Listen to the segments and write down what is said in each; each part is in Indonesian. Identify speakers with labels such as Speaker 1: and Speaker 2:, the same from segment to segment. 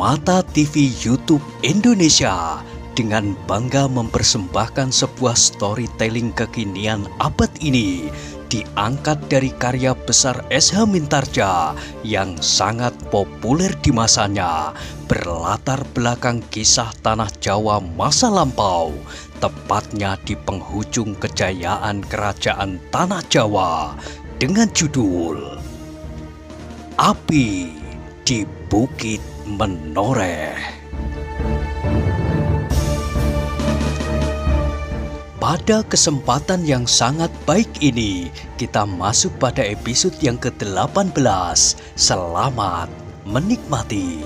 Speaker 1: Permata TV YouTube Indonesia dengan bangga mempersembahkan sebuah storytelling kekinian abad ini diangkat dari karya besar S.H. Mintardja yang sangat populer di masanya, berlatar belakang kisah tanah Jawa masa lampau, tepatnya di penghujung kejayaan kerajaan tanah Jawa dengan judul Api di Bukit Menoreh. Pada kesempatan yang sangat baik ini, kita masuk pada episode yang ke-18. Selamat menikmati.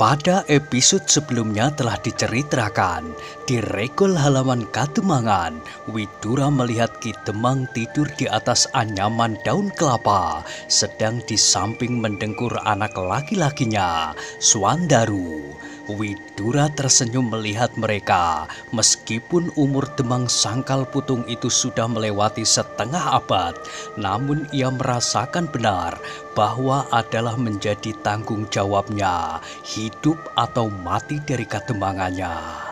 Speaker 1: Pada episode sebelumnya telah diceritakan, di regol halaman Kademangan, Widura melihat Ki Demang tidur di atas anyaman daun kelapa, sedang di samping mendengkur anak laki-lakinya, Swandaru. Widura tersenyum melihat mereka, meskipun umur Demang Sangkal Putung itu sudah melewati setengah abad, namun ia merasakan benar bahwa adalah menjadi tanggung jawabnya, hidup atau mati dari kademangannya.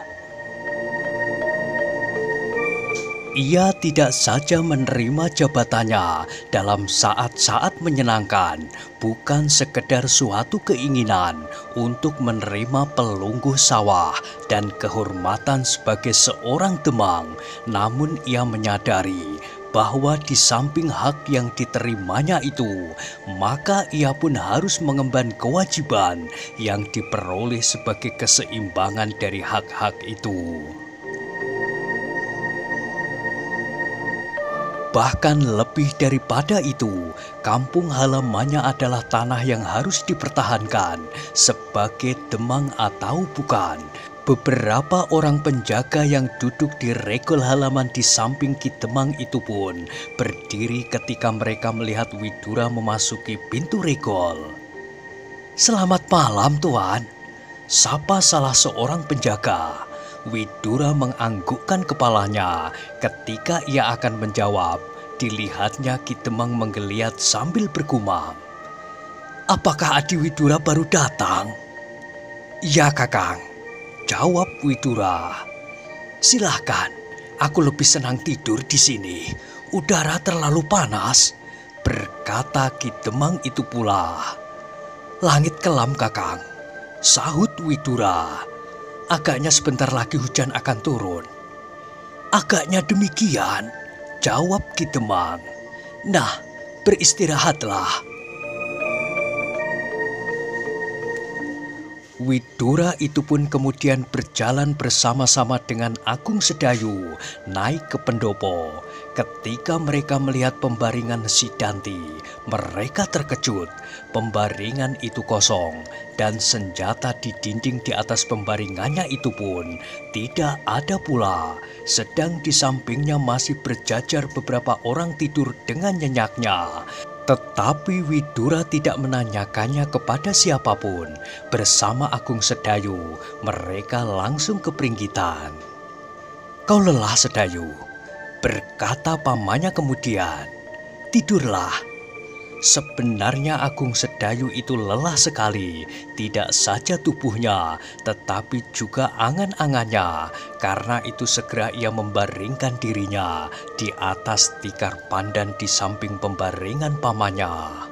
Speaker 1: Ia tidak saja menerima jabatannya dalam saat-saat menyenangkan, bukan sekedar suatu keinginan untuk menerima pelungguh sawah dan kehormatan sebagai seorang Demang, namun ia menyadari bahwa di samping hak yang diterimanya itu, maka ia pun harus mengemban kewajiban yang diperoleh sebagai keseimbangan dari hak-hak itu. Bahkan lebih daripada itu, kampung halamannya adalah tanah yang harus dipertahankan sebagai Demang atau bukan. Beberapa orang penjaga yang duduk di regol halaman di samping Ki Demang itu pun berdiri ketika mereka melihat Widura memasuki pintu regol. "Selamat malam, Tuan," sapa salah seorang penjaga. Widura menganggukkan kepalanya. Ketika ia akan menjawab, dilihatnya Ki Demang menggeliat sambil bergumam. "Apakah Adi Widura baru datang?" "Ya, Kakang," jawab Widura. "Silahkan, aku lebih senang tidur di sini. Udara terlalu panas," berkata Ki Demang itu pula. "Langit kelam, Kakang," sahut Widura. "Agaknya sebentar lagi hujan akan turun." "Agaknya demikian," jawab Ki Demang. "Nah, beristirahatlah." Widura itu pun kemudian berjalan bersama-sama dengan Agung Sedayu naik ke pendopo. Ketika mereka melihat pembaringan Sidanti, mereka terkejut. Pembaringan itu kosong dan senjata di dinding di atas pembaringannya itu pun tidak ada pula. Sedang di sampingnya masih berjajar beberapa orang tidur dengan nyenyaknya. Tetapi Widura tidak menanyakannya kepada siapapun. Bersama Agung Sedayu, mereka langsung ke peringgitan. "Kau lelah, Sedayu," berkata pamannya kemudian. "Tidurlah." Sebenarnya Agung Sedayu itu lelah sekali, tidak saja tubuhnya, tetapi juga angan-angannya. Karena itu segera ia membaringkan dirinya di atas tikar pandan di samping pembaringan pamannya.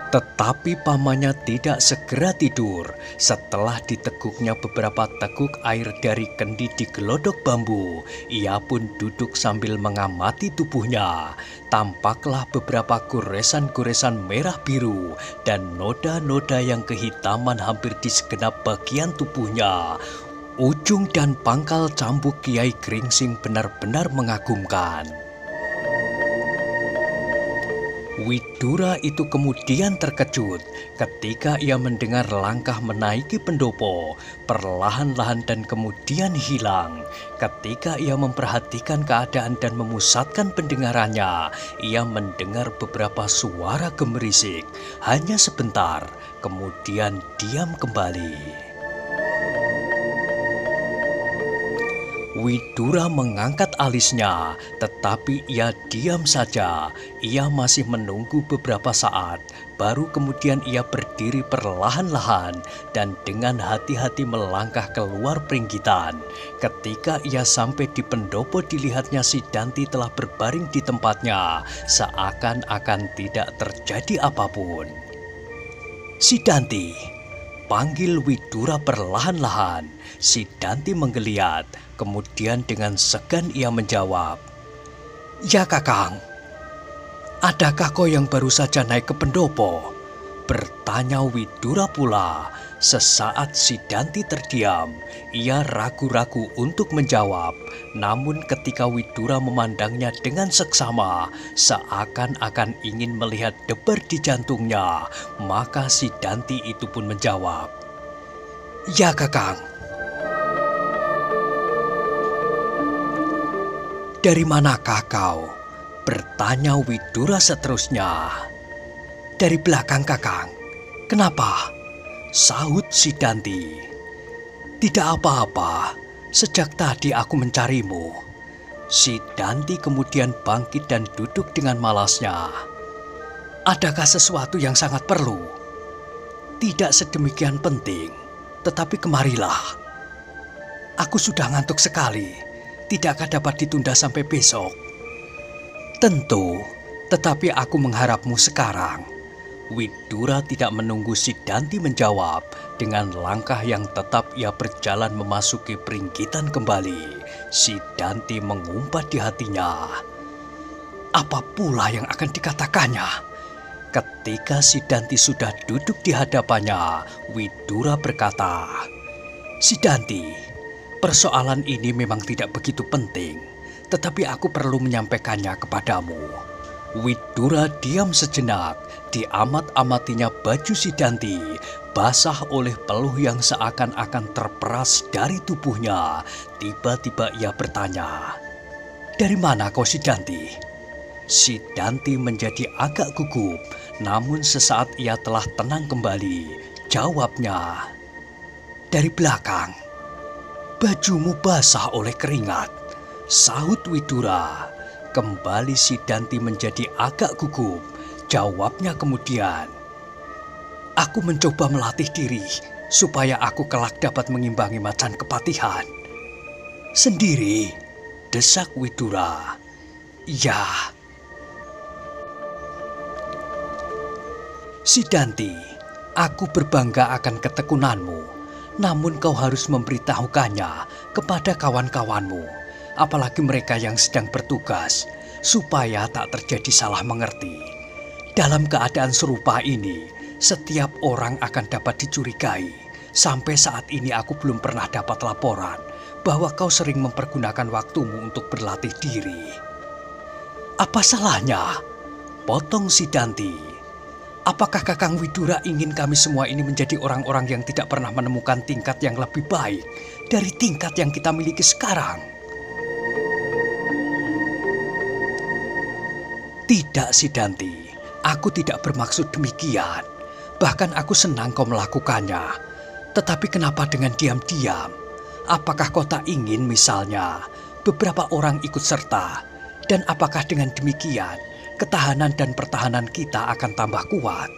Speaker 1: Tetapi pamannya tidak segera tidur. Setelah diteguknya beberapa teguk air dari kendi di gelodok bambu, ia pun duduk sambil mengamati tubuhnya. Tampaklah beberapa goresan-goresan merah biru dan noda-noda yang kehitaman hampir di segenap bagian tubuhnya. Ujung dan pangkal cambuk Kiai Gringsing benar-benar mengagumkan. Widura itu kemudian terkejut ketika ia mendengar langkah menaiki pendopo, perlahan-lahan dan kemudian hilang. Ketika ia memperhatikan keadaan dan memusatkan pendengarannya, ia mendengar beberapa suara gemerisik. Hanya sebentar, kemudian diam kembali. Widura mengangkat alisnya, tetapi ia diam saja. Ia masih menunggu beberapa saat, baru kemudian ia berdiri perlahan-lahan dan dengan hati-hati melangkah keluar peringgitan. Ketika ia sampai di pendopo, dilihatnya Sidanti telah berbaring di tempatnya, seakan-akan tidak terjadi apapun. "Sidanti," panggil Widura perlahan-lahan. Sidanti menggeliat, kemudian dengan segan ia menjawab, "Ya Kakang." "Adakah kau yang baru saja naik ke pendopo?" bertanya Widura pula. Sesaat Sidanti terdiam, ia ragu-ragu untuk menjawab. Namun ketika Widura memandangnya dengan seksama, seakan-akan ingin melihat debar di jantungnya, maka Sidanti itu pun menjawab, "Ya Kakang." "Dari manakah kau?" bertanya Widura seterusnya. "Dari belakang Kakang." "Kenapa?" sahut Sidanti. "Tidak apa-apa, sejak tadi aku mencarimu." Sidanti kemudian bangkit dan duduk dengan malasnya. "Adakah sesuatu yang sangat perlu?" "Tidak sedemikian penting, tetapi kemarilah." "Aku sudah ngantuk sekali. Tidakkah dapat ditunda sampai besok?" "Tentu, tetapi aku mengharapmu sekarang." Widura tidak menunggu Sidanti menjawab. Dengan langkah yang tetap ia berjalan memasuki peringgitan kembali. Sidanti mengumpat di hatinya, apa pula yang akan dikatakannya? Ketika Sidanti sudah duduk di hadapannya, Widura berkata, "Sidanti, persoalan ini memang tidak begitu penting, tetapi aku perlu menyampaikannya kepadamu." Widura diam sejenak, diamat-amatinya baju Sidanti, basah oleh peluh yang seakan-akan terperas dari tubuhnya. Tiba-tiba ia bertanya, "Dari mana kau Sidanti?" Sidanti menjadi agak gugup, namun sesaat ia telah tenang kembali. Jawabnya, "Dari belakang." "Bajumu basah oleh keringat," sahut Widura. Kembali Sidanti menjadi agak gugup. Jawabnya kemudian, "Aku mencoba melatih diri supaya aku kelak dapat mengimbangi macan kepatihan." "Sendiri?" desak Widura. "Ya." "Sidanti, aku berbangga akan ketekunanmu, namun kau harus memberitahukannya kepada kawan-kawanmu, apalagi mereka yang sedang bertugas, supaya tak terjadi salah mengerti. Dalam keadaan serupa ini, setiap orang akan dapat dicurigai. Sampai saat ini aku belum pernah dapat laporan bahwa kau sering mempergunakan waktumu untuk berlatih diri." "Apa salahnya?" potong Sidanti. "Apakah Kakang Widura ingin kami semua ini menjadi orang-orang yang tidak pernah menemukan tingkat yang lebih baik dari tingkat yang kita miliki sekarang?" "Tidak Sidanti, aku tidak bermaksud demikian. Bahkan aku senang kau melakukannya. Tetapi kenapa dengan diam-diam? Apakah kau tak ingin misalnya beberapa orang ikut serta? Dan apakah dengan demikian ketahanan dan pertahanan kita akan tambah kuat?"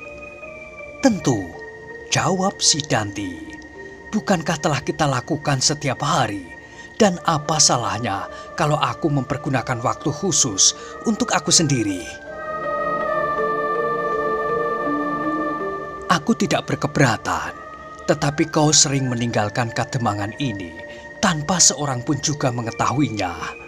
Speaker 1: "Tentu," jawab Sidanti. "Bukankah telah kita lakukan setiap hari? Dan apa salahnya kalau aku mempergunakan waktu khusus untuk aku sendiri?" "Aku tidak berkeberatan, tetapi kau sering meninggalkan kademangan ini tanpa seorang pun juga mengetahuinya."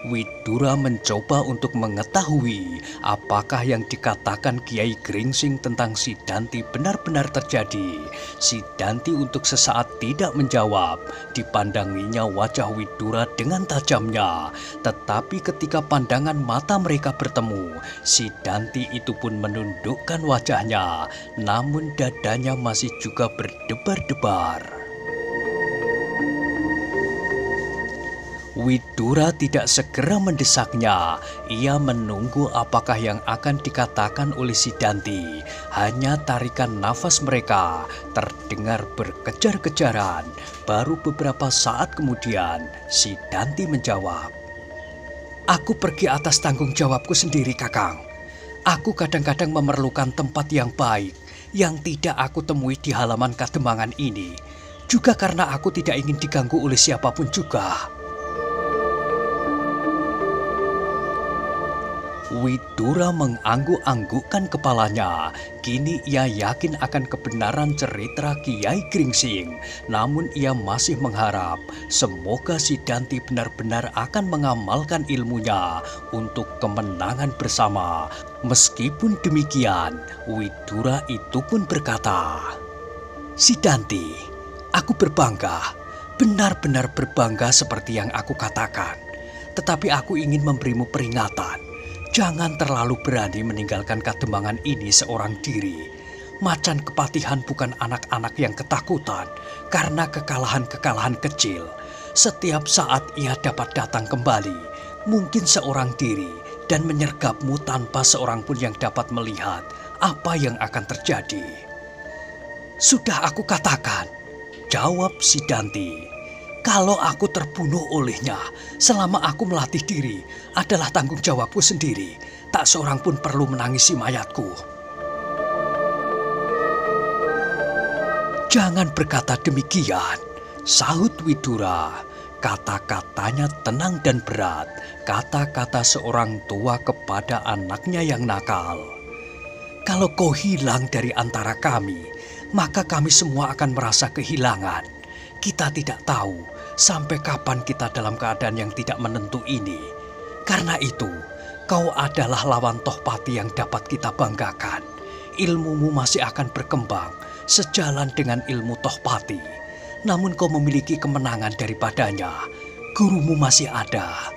Speaker 1: Widura mencoba untuk mengetahui apakah yang dikatakan Kiai Gringsing tentang Sidanti benar-benar terjadi. Sidanti untuk sesaat tidak menjawab. Dipandanginya wajah Widura dengan tajamnya. Tetapi ketika pandangan mata mereka bertemu, Sidanti itu pun menundukkan wajahnya. Namun dadanya masih juga berdebar-debar. Widura tidak segera mendesaknya. Ia menunggu apakah yang akan dikatakan oleh Sidanti. Hanya tarikan nafas mereka terdengar berkejar-kejaran. Baru beberapa saat kemudian Sidanti menjawab, "Aku pergi atas tanggung jawabku sendiri, Kakang. Aku kadang-kadang memerlukan tempat yang baik yang tidak aku temui di halaman Kademangan ini. Juga karena aku tidak ingin diganggu oleh siapapun juga." Widura mengangguk-anggukkan kepalanya. Kini ia yakin akan kebenaran cerita Kiai Gringsing. Namun ia masih mengharap semoga Sidanti benar-benar akan mengamalkan ilmunya untuk kemenangan bersama. Meskipun demikian, Widura itu pun berkata, "Sidanti, aku berbangga, benar-benar berbangga seperti yang aku katakan. Tetapi aku ingin memberimu peringatan. Jangan terlalu berani meninggalkan Kademangan ini seorang diri. Macan Kepatihan bukan anak-anak yang ketakutan karena kekalahan-kekalahan kecil. Setiap saat ia dapat datang kembali, mungkin seorang diri, dan menyergapmu tanpa seorang pun yang dapat melihat apa yang akan terjadi." "Sudah aku katakan," jawab Sidanti. "Kalau aku terbunuh olehnya, selama aku melatih diri adalah tanggung jawabku sendiri. Tak seorang pun perlu menangisi mayatku." "Jangan berkata demikian," sahut Widura. Kata-katanya tenang dan berat, kata-kata seorang tua kepada anaknya yang nakal. "Kalau kau hilang dari antara kami, maka kami semua akan merasa kehilangan. Kita tidak tahu sampai kapan kita dalam keadaan yang tidak menentu ini. Karena itu, kau adalah lawan Tohpati yang dapat kita banggakan. Ilmumu masih akan berkembang sejalan dengan ilmu Tohpati. Namun kau memiliki kemenangan daripadanya. Gurumu masih ada."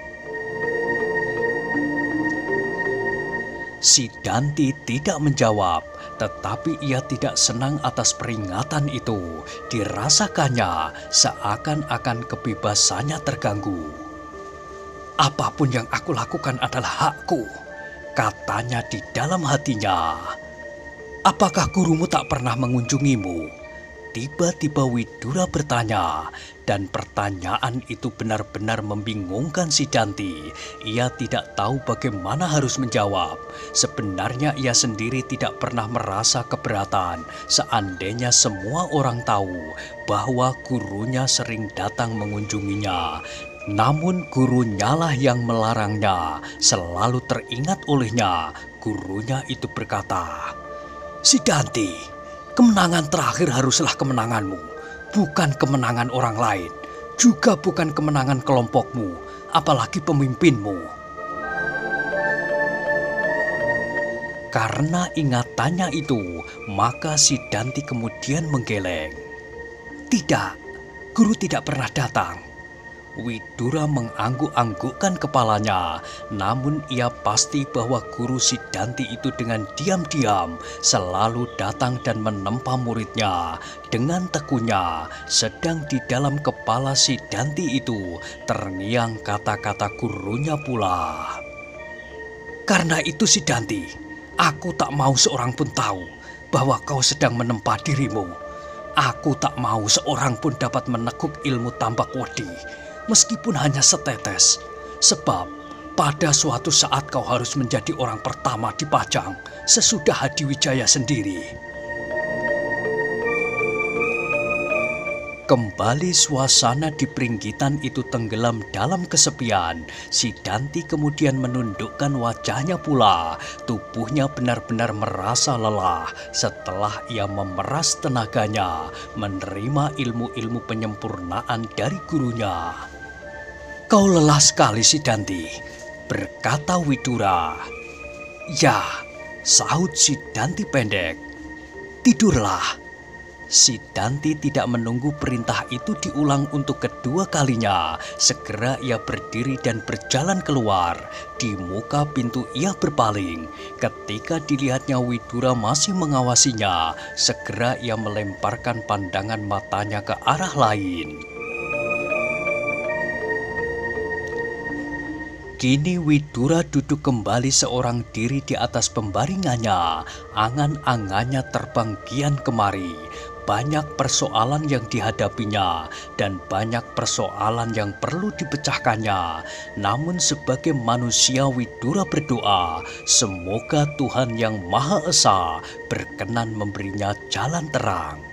Speaker 1: Sidanti tidak menjawab, tetapi ia tidak senang atas peringatan itu. Dirasakannya seakan-akan kebebasannya terganggu. "Apapun yang aku lakukan adalah hakku," katanya di dalam hatinya. "Apakah gurumu tak pernah mengunjungimu?" Tiba-tiba Widura bertanya, dan pertanyaan itu benar-benar membingungkan Sidanti. Ia tidak tahu bagaimana harus menjawab. Sebenarnya ia sendiri tidak pernah merasa keberatan seandainya semua orang tahu bahwa gurunya sering datang mengunjunginya. Namun gurunya lah yang melarangnya. Selalu teringat olehnya, gurunya itu berkata, "Sidanti, kemenangan terakhir haruslah kemenanganmu, bukan kemenangan orang lain, juga bukan kemenangan kelompokmu, apalagi pemimpinmu." Karena ingatannya itu, maka Sidanti kemudian menggeleng. "Tidak, guru tidak pernah datang." Widura mengangguk-anggukkan kepalanya, namun ia pasti bahwa guru Sidanti itu dengan diam-diam selalu datang dan menempa muridnya dengan tekunya. Sedang di dalam kepala Sidanti itu terngiang kata-kata gurunya pula. "Karena itu Sidanti, aku tak mau seorang pun tahu bahwa kau sedang menempa dirimu. Aku tak mau seorang pun dapat menekuk ilmu tambak wedi, meskipun hanya setetes, sebab pada suatu saat kau harus menjadi orang pertama di Pajang sesudah Hadiwijaya sendiri." Kembali suasana di Pringgitan itu tenggelam dalam kesepian. Sidanti kemudian menundukkan wajahnya pula. Tubuhnya benar-benar merasa lelah setelah ia memeras tenaganya menerima ilmu-ilmu penyempurnaan dari gurunya. "Kau lelah sekali, Sidanti," berkata Widura. "Ya," sahut Sidanti pendek. "Tidurlah." Sidanti tidak menunggu perintah itu diulang untuk kedua kalinya. Segera ia berdiri dan berjalan keluar. Di muka pintu ia berpaling. Ketika dilihatnya Widura masih mengawasinya, segera ia melemparkan pandangan matanya ke arah lain. Kini Widura duduk kembali seorang diri di atas pembaringannya, angan-angannya terbang kian kemari. Banyak persoalan yang dihadapinya dan banyak persoalan yang perlu dipecahkannya. Namun sebagai manusia Widura berdoa, semoga Tuhan yang Maha Esa berkenan memberinya jalan terang.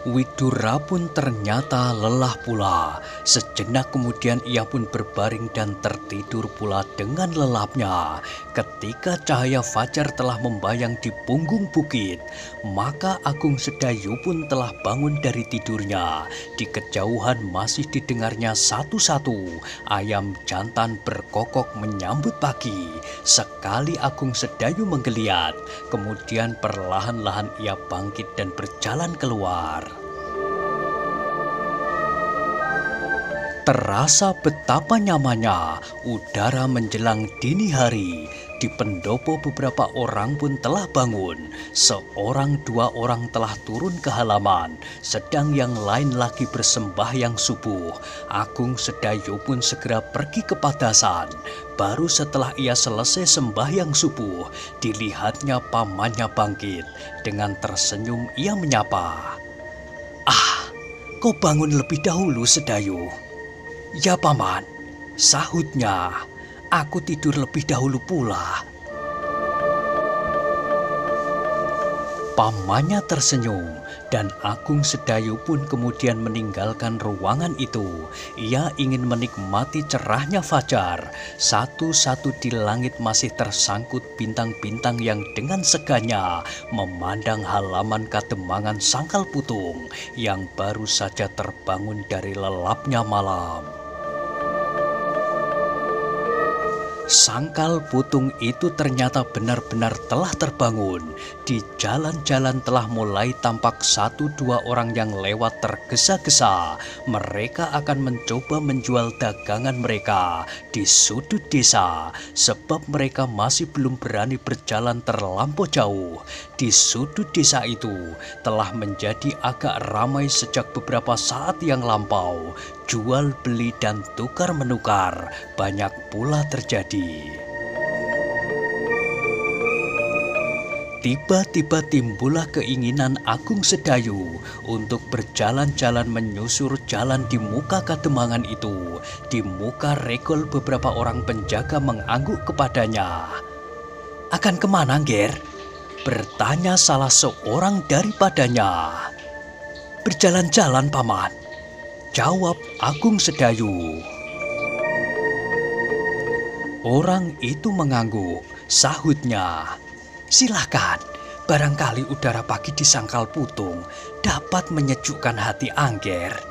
Speaker 1: Widura pun ternyata lelah pula. Sejenak kemudian ia pun berbaring dan tertidur pula dengan lelapnya. Ketika cahaya fajar telah membayang di punggung bukit, maka Agung Sedayu pun telah bangun dari tidurnya. Di kejauhan masih didengarnya satu-satu ayam jantan berkokok menyambut pagi. Sekali Agung Sedayu menggeliat, kemudian perlahan-lahan ia bangkit dan berjalan keluar. Terasa betapa nyamannya udara menjelang dini hari. Di pendopo beberapa orang pun telah bangun. Seorang dua orang telah turun ke halaman, sedang yang lain lagi bersembahyang subuh. Agung Sedayu pun segera pergi ke padasan. Baru setelah ia selesai sembahyang subuh, dilihatnya pamannya bangkit. Dengan tersenyum ia menyapa, "Ah, kau bangun lebih dahulu, Sedayu." "Ya paman," sahutnya, "aku tidur lebih dahulu pula." Pamannya tersenyum dan Agung Sedayu pun kemudian meninggalkan ruangan itu. Ia ingin menikmati cerahnya fajar. Satu-satu di langit masih tersangkut bintang-bintang yang dengan segannya memandang halaman kademangan Sangkal Putung yang baru saja terbangun dari lelapnya malam. Sangkal Putung itu ternyata benar-benar telah terbangun. Di jalan-jalan telah mulai tampak satu dua orang yang lewat tergesa-gesa. Mereka akan mencoba menjual dagangan mereka di sudut desa, sebab mereka masih belum berani berjalan terlampau jauh. Di sudut desa itu telah menjadi agak ramai sejak beberapa saat yang lampau. Jual beli dan tukar menukar banyak pula terjadi. Tiba-tiba timbullah keinginan Agung Sedayu untuk berjalan-jalan menyusur jalan di muka kademangan itu. Di muka regol beberapa orang penjaga mengangguk kepadanya. "Akan kemana, Ger?" bertanya salah seorang daripadanya. "Berjalan-jalan, Paman," jawab Agung Sedayu. Orang itu mengangguk, sahutnya, "Silahkan, barangkali udara pagi di Sangkal Putung dapat menyejukkan hati Angger."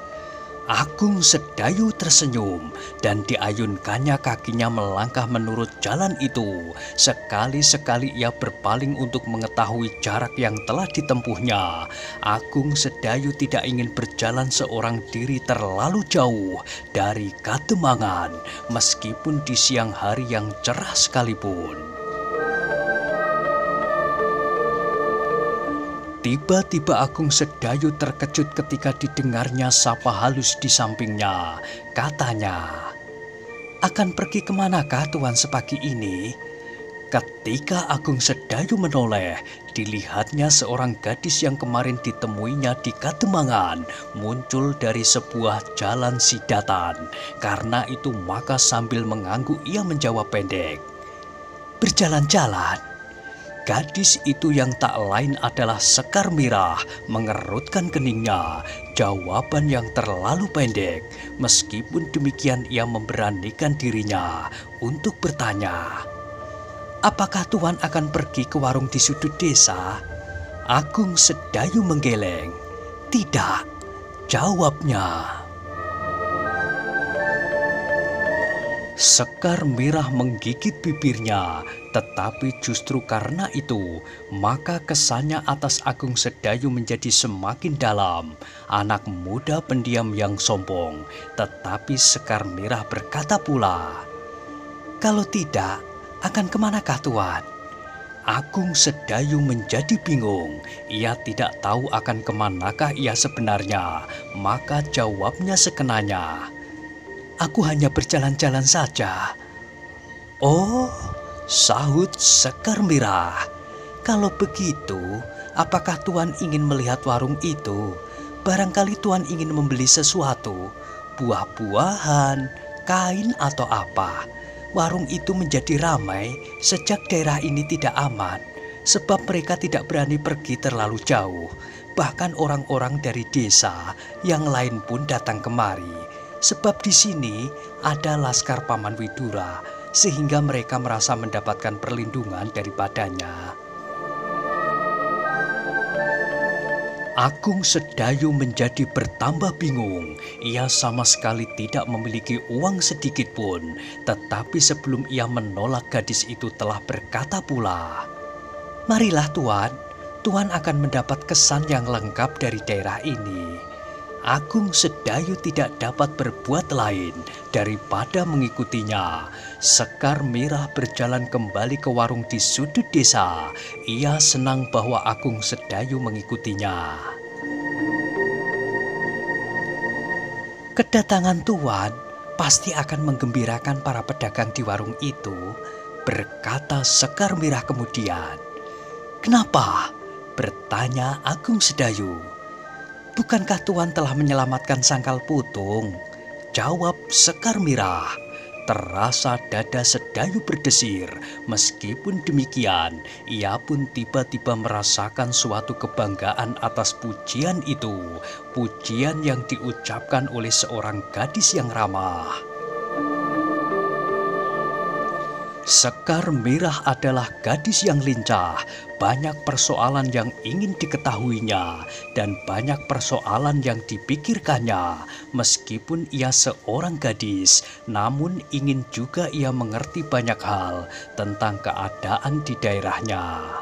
Speaker 1: Agung Sedayu tersenyum dan diayunkannya kakinya melangkah menurut jalan itu. Sekali-sekali ia berpaling untuk mengetahui jarak yang telah ditempuhnya. Agung Sedayu tidak ingin berjalan seorang diri terlalu jauh dari kademangan, meskipun di siang hari yang cerah sekalipun. Tiba-tiba Agung Sedayu terkejut ketika didengarnya sapa halus di sampingnya. Katanya, "Akan pergi kemanakah Tuan sepagi ini?" Ketika Agung Sedayu menoleh, dilihatnya seorang gadis yang kemarin ditemuinya di kademangan muncul dari sebuah jalan sidatan. Karena itu maka sambil mengangguk ia menjawab pendek, "Berjalan-jalan." Gadis itu yang tak lain adalah Sekar Mirah mengerutkan keningnya. Jawaban yang terlalu pendek. Meskipun demikian ia memberanikan dirinya untuk bertanya, "Apakah Tuan akan pergi ke warung di sudut desa?" Agung Sedayu menggeleng. "Tidak," jawabnya. Sekar Mirah menggigit bibirnya, tetapi justru karena itu, maka kesannya atas Agung Sedayu menjadi semakin dalam. Anak muda pendiam yang sombong, tetapi Sekar Mirah berkata pula, "Kalau tidak, akan kemanakah Tuan?" Agung Sedayu menjadi bingung. Ia tidak tahu akan kemanakah ia sebenarnya, maka jawabnya sekenanya, Aku hanya berjalan-jalan saja." "Oh," sahut Sekar Merah. "Kalau begitu, apakah Tuan ingin melihat warung itu? Barangkali Tuan ingin membeli sesuatu, buah-buahan, kain atau apa. Warung itu menjadi ramai sejak daerah ini tidak aman, sebab mereka tidak berani pergi terlalu jauh. Bahkan orang-orang dari desa yang lain pun datang kemari, sebab di sini ada laskar Paman Widura, sehingga mereka merasa mendapatkan perlindungan daripadanya." Agung Sedayu menjadi bertambah bingung. Ia sama sekali tidak memiliki uang sedikit pun. Tetapi sebelum ia menolak, gadis itu telah berkata pula, "Marilah Tuan, Tuan akan mendapat kesan yang lengkap dari daerah ini." Agung Sedayu tidak dapat berbuat lain daripada mengikutinya. Sekar Merah berjalan kembali ke warung di sudut desa. Ia senang bahwa Agung Sedayu mengikutinya. "Kedatangan Tuan pasti akan menggembirakan para pedagang di warung itu," berkata Sekar Merah kemudian. "Kenapa?" bertanya Agung Sedayu. "Bukankah Tuan telah menyelamatkan Sangkal Putung?" jawab Sekar Merah. Terasa dada Sedayu berdesir. Meskipun demikian, ia pun tiba-tiba merasakan suatu kebanggaan atas pujian itu. Pujian yang diucapkan oleh seorang gadis yang ramah. Sekar Merah adalah gadis yang lincah. Banyak persoalan yang ingin diketahuinya dan banyak persoalan yang dipikirkannya. Meskipun ia seorang gadis, namun ingin juga ia mengerti banyak hal tentang keadaan di daerahnya.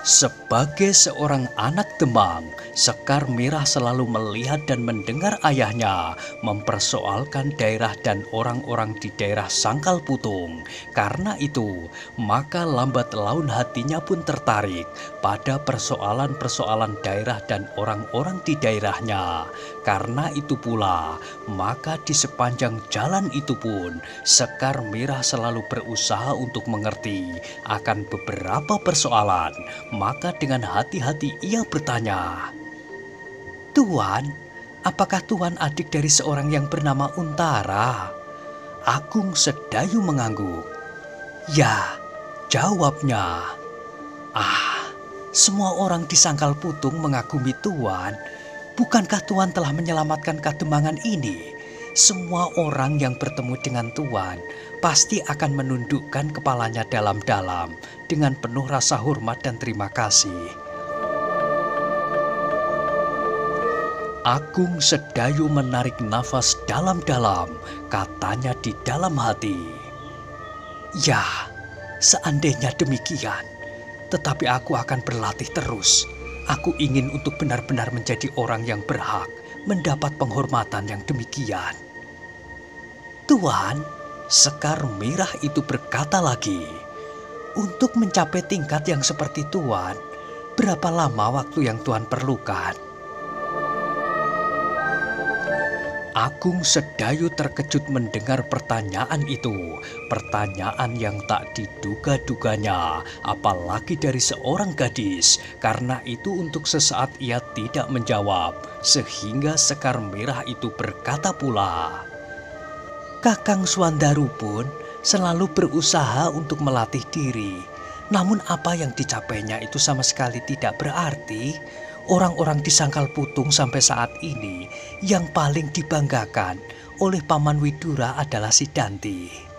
Speaker 1: Sebagai seorang anak Demang, Sekar Merah selalu melihat dan mendengar ayahnya mempersoalkan daerah dan orang-orang di daerah Sangkal Putung. Karena itu, maka lambat laun hatinya pun tertarik pada persoalan-persoalan daerah dan orang-orang di daerahnya. Karena itu pula, maka di sepanjang jalan itu pun, Sekar Merah selalu berusaha untuk mengerti akan beberapa persoalan. Maka dengan hati-hati ia bertanya, "Tuan, apakah Tuan adik dari seorang yang bernama Untara?" Agung Sedayu mengangguk. "Ya," jawabnya. Semua orang di Sangkal Putung mengagumi Tuan. Bukankah Tuan telah menyelamatkan Kademangan ini? Semua orang yang bertemu dengan Tuan pasti akan menundukkan kepalanya dalam-dalam dengan penuh rasa hormat dan terima kasih." Agung Sedayu menarik nafas dalam-dalam, katanya di dalam hati, "Ya, seandainya demikian, tetapi aku akan berlatih terus. Aku ingin untuk benar-benar menjadi orang yang berhak mendapat penghormatan yang demikian." "Tuan," Sekar Merah itu berkata lagi, "untuk mencapai tingkat yang seperti Tuan, berapa lama waktu yang Tuan perlukan?" Agung Sedayu terkejut mendengar pertanyaan itu. Pertanyaan yang tak diduga-duganya, apalagi dari seorang gadis. Karena itu untuk sesaat ia tidak menjawab, sehingga Sekar Merah itu berkata pula, "Kakang Swandaru pun selalu berusaha untuk melatih diri. Namun apa yang dicapainya itu sama sekali tidak berarti. Orang-orang di Sangkal Putung sampai saat ini yang paling dibanggakan oleh Paman Widura adalah si Danti."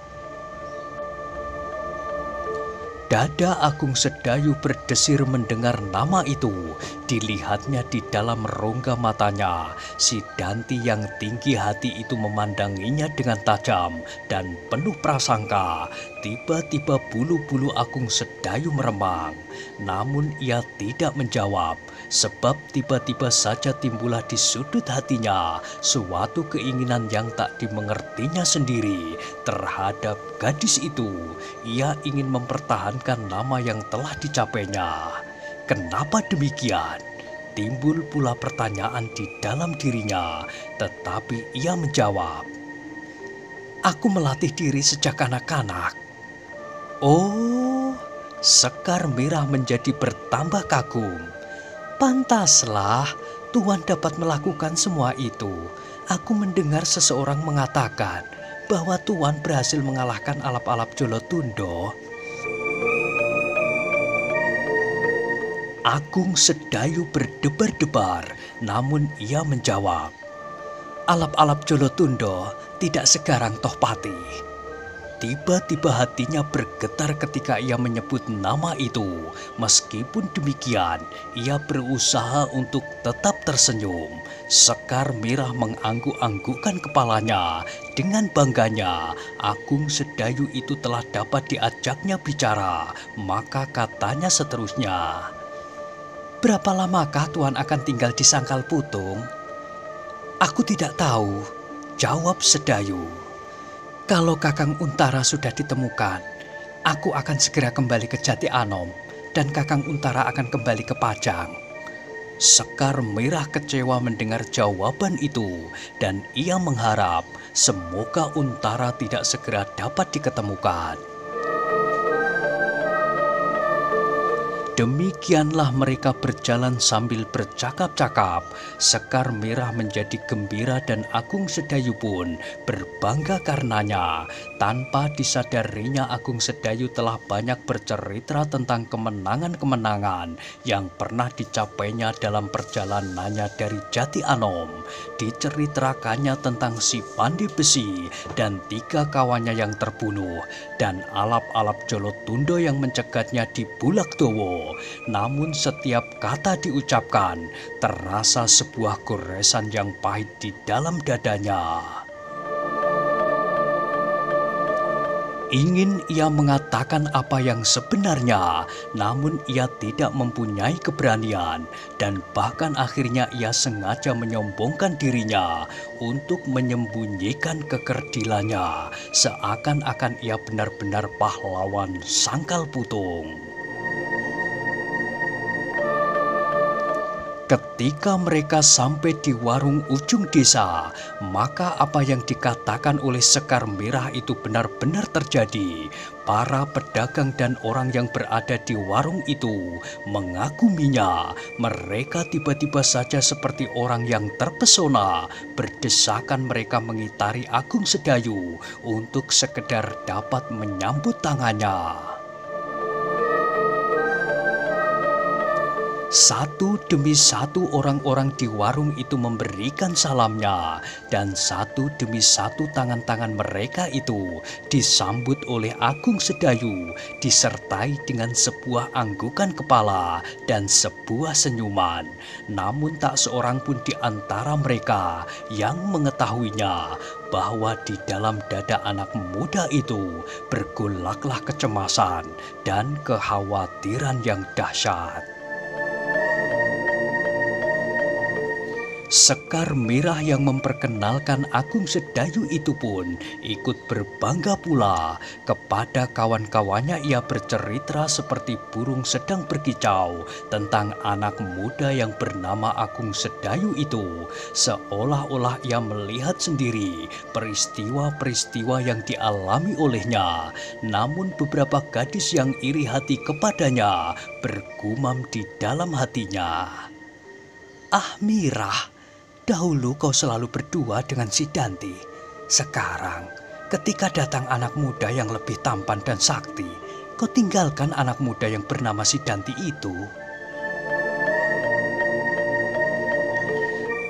Speaker 1: Dada Agung Sedayu berdesir mendengar nama itu. Dilihatnya di dalam rongga matanya, si Danti yang tinggi hati itu memandanginya dengan tajam dan penuh prasangka. Tiba-tiba bulu-bulu Agung Sedayu meremang. Namun ia tidak menjawab, sebab tiba-tiba saja timbullah di sudut hatinya suatu keinginan yang tak dimengertinya sendiri terhadap gadis itu. Ia ingin mempertahankan nama yang telah dicapainya. Kenapa demikian? timbul pula pertanyaan di dalam dirinya, tetapi ia menjawab, "Aku melatih diri sejak anak-anak." Oh, Sekar Merah menjadi bertambah kagum. Pantaslah Tuan dapat melakukan semua itu. Aku mendengar seseorang mengatakan bahwa Tuan berhasil mengalahkan alap-alap Jolotundo. Agung Sedayu berdebar-debar, namun ia menjawab, "Alap-alap Jolotundo tidak segarang Tohpati." Tiba-tiba hatinya bergetar ketika ia menyebut nama itu. Meskipun demikian, ia berusaha untuk tetap tersenyum. Sekar Merah mengangguk-anggukkan kepalanya. Dengan bangganya, Agung Sedayu itu telah dapat diajaknya bicara. Maka katanya seterusnya, "Berapa lamakah Tuan akan tinggal di Sangkal Putung?" "Aku tidak tahu," jawab Sedayu. "Kalau Kakang Untara sudah ditemukan, aku akan segera kembali ke Jati Anom dan Kakang Untara akan kembali ke Pajang." Sekar Merah kecewa mendengar jawaban itu dan ia mengharap semoga Untara tidak segera dapat diketemukan. Demikianlah mereka berjalan sambil bercakap-cakap. Sekar Merah menjadi gembira dan Agung Sedayu pun berbangga karenanya. Tanpa disadarinya, Agung Sedayu telah banyak bercerita tentang kemenangan-kemenangan yang pernah dicapainya dalam perjalanannya dari Jati Anom. Diceritakannya tentang si Pandai Besi dan 3 kawannya yang terbunuh, dan alap-alap Jolotundo yang mencegatnya di Bulakdowo. Namun setiap kata diucapkan, terasa sebuah goresan yang pahit di dalam dadanya. Ingin ia mengatakan apa yang sebenarnya, namun ia tidak mempunyai keberanian, dan bahkan akhirnya ia sengaja menyombongkan dirinya untuk menyembunyikan kekerdilannya, seakan-akan ia benar-benar pahlawan Sangkal Putung. Ketika mereka sampai di warung ujung desa, maka apa yang dikatakan oleh Sekar Merah itu benar-benar terjadi. Para pedagang dan orang yang berada di warung itu mengaguminya. Mereka tiba-tiba saja seperti orang yang terpesona, berdesakan mereka mengitari Agung Sedayu untuk sekedar dapat menyambut tangannya. Satu demi satu orang-orang di warung itu memberikan salamnya, dan satu demi satu tangan-tangan mereka itu disambut oleh Agung Sedayu, disertai dengan sebuah anggukan kepala dan sebuah senyuman. Namun tak seorang pun di antara mereka yang mengetahuinya bahwa di dalam dada anak muda itu bergolaklah kecemasan dan kekhawatiran yang dahsyat. Sekar Merah yang memperkenalkan Agung Sedayu itu pun ikut berbangga pula. Kepada kawan-kawannya ia bercerita seperti burung sedang berkicau tentang anak muda yang bernama Agung Sedayu itu. Seolah-olah ia melihat sendiri peristiwa-peristiwa yang dialami olehnya. Namun beberapa gadis yang iri hati kepadanya bergumam di dalam hatinya, "Ah Mirah, dahulu kau selalu berdua dengan si Danti. Sekarang, ketika datang anak muda yang lebih tampan dan sakti, kau tinggalkan anak muda yang bernama si Danti itu."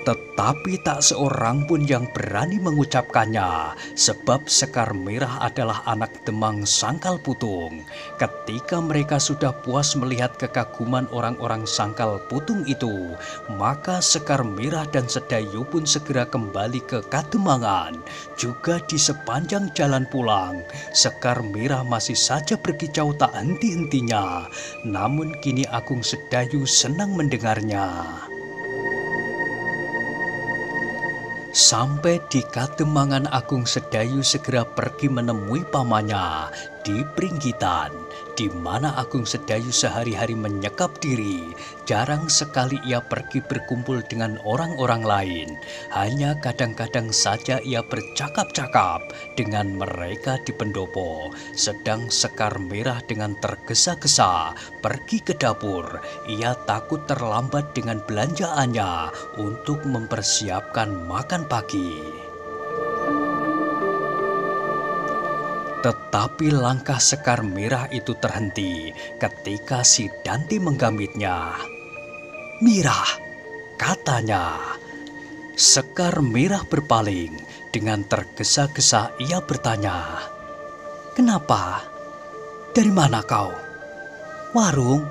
Speaker 1: Tetapi tak seorang pun yang berani mengucapkannya, sebab Sekar Merah adalah anak Demang Sangkal Putung. Ketika mereka sudah puas melihat kekaguman orang-orang Sangkal Putung itu, maka Sekar Merah dan Sedayu pun segera kembali ke Kademangan. Juga di sepanjang jalan pulang, Sekar Merah masih saja berkicau tak henti-hentinya. Namun kini Agung Sedayu senang mendengarnya. Sampai di Kademangan, Agung Sedayu segera pergi menemui pamannya di Pringgitan. di mana Agung Sedayu sehari-hari menyekap diri. Jarang sekali ia pergi berkumpul dengan orang-orang lain. Hanya kadang-kadang saja ia bercakap-cakap dengan mereka di pendopo. Sedang Sekar Merah dengan tergesa-gesa pergi ke dapur. Ia takut terlambat dengan belanjaannya untuk mempersiapkan makan pagi. Tetapi langkah Sekar Merah itu terhenti ketika si Danti menggamitnya. "Mirah," katanya. Sekar Merah berpaling. Dengan tergesa-gesa ia bertanya, "Kenapa? Dari mana kau?" "Warung,"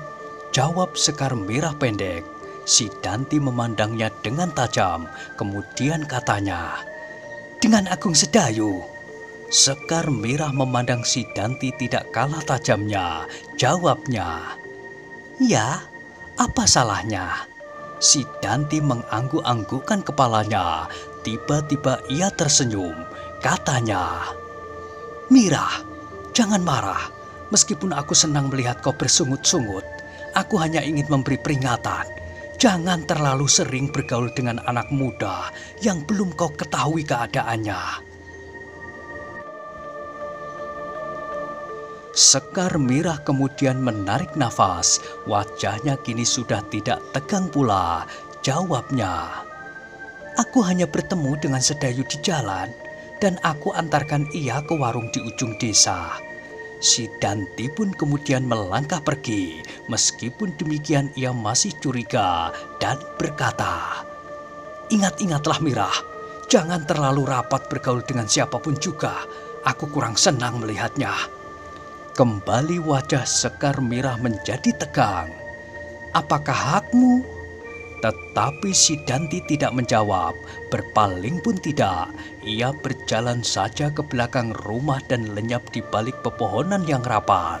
Speaker 1: jawab Sekar Merah pendek. Si Danti memandangnya dengan tajam, kemudian katanya, "Dengan Agung Sedayu." Sekar Merah memandang si Danti tidak kalah tajamnya. Jawabnya, "Ya, apa salahnya?" Si Danti mengangguk-anggukkan kepalanya. Tiba-tiba ia tersenyum. Katanya, "Mirah, jangan marah. Meskipun aku senang melihat kau bersungut-sungut, aku hanya ingin memberi peringatan. Jangan terlalu sering bergaul dengan anak muda yang belum kau ketahui keadaannya." Sekar Merah kemudian menarik nafas. Wajahnya kini sudah tidak tegang pula. Jawabnya, "Aku hanya bertemu dengan Sedayu di jalan, dan aku antarkan ia ke warung di ujung desa." Si Danti pun kemudian melangkah pergi. Meskipun demikian ia masih curiga dan berkata, "Ingat-ingatlah Mirah, jangan terlalu rapat bergaul dengan siapapun juga. Aku kurang senang melihatnya." Kembali wajah Sekar Merah menjadi tegang. "Apakah hakmu?" Tetapi si Danti tidak menjawab, berpaling pun tidak. Ia berjalan saja ke belakang rumah dan lenyap di balik pepohonan yang rapat.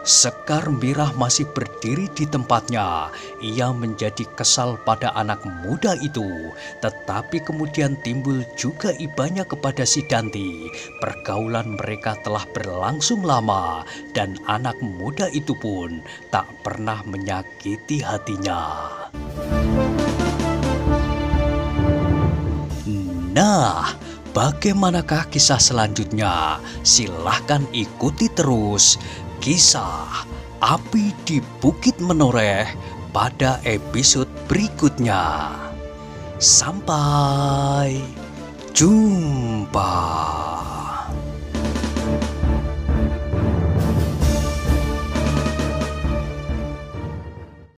Speaker 1: Sekar Merah masih berdiri di tempatnya. Ia menjadi kesal pada anak muda itu. Tetapi kemudian timbul juga ibanya kepada si Danti. Pergaulan mereka telah berlangsung lama, dan anak muda itu pun tak pernah menyakiti hatinya. Nah, bagaimanakah kisah selanjutnya? Silahkan ikuti terus kisah Api di Bukit Menoreh pada episode berikutnya. Sampai jumpa.